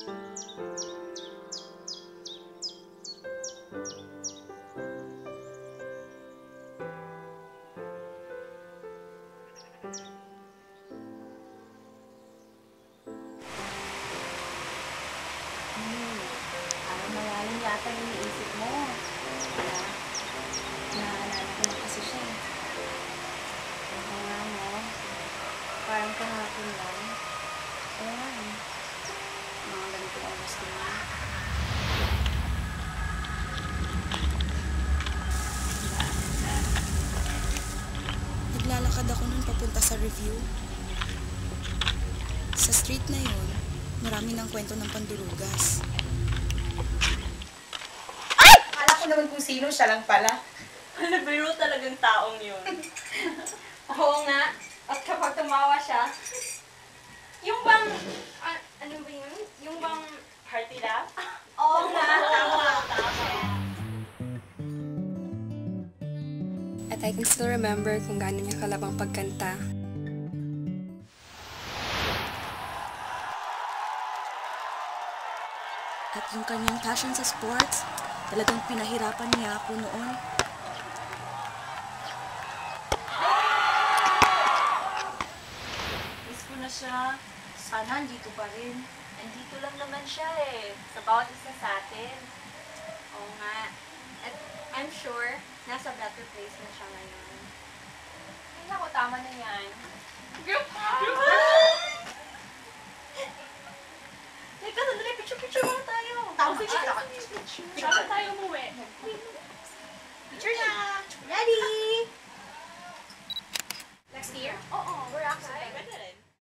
Parang malalim yata yung iniisip mo. Kaya, naalala ko na kasi siya eh. Oo nga mo. Parang kahapon lang. Oo nga eh. Mga ganito ang gusto niya. Naglalakad ako nun papunta sa review. Sa street na yun, marami ng kwento ng pandurugas. Ay! Akala ko naman kung sino, siya lang pala. Biro talagang taong yun. Oo nga. At kapag tumawa siya, yung bang, ano ba yun? Yung bang hearty laugh? Oo nga. Tama. At I can still remember kung gaano niya kalabang pagkanta. At yung kanyang passion sa sports, talagang pinahirapan niya ako noon. Miss ko na siya. Sana andito pa rin. Andito lang naman siya eh. Sa bawat isa sa atin. Oo nga. At I'm sure, nasa better place na siya ngayon. Ay, naku, tama na yan. Group hug!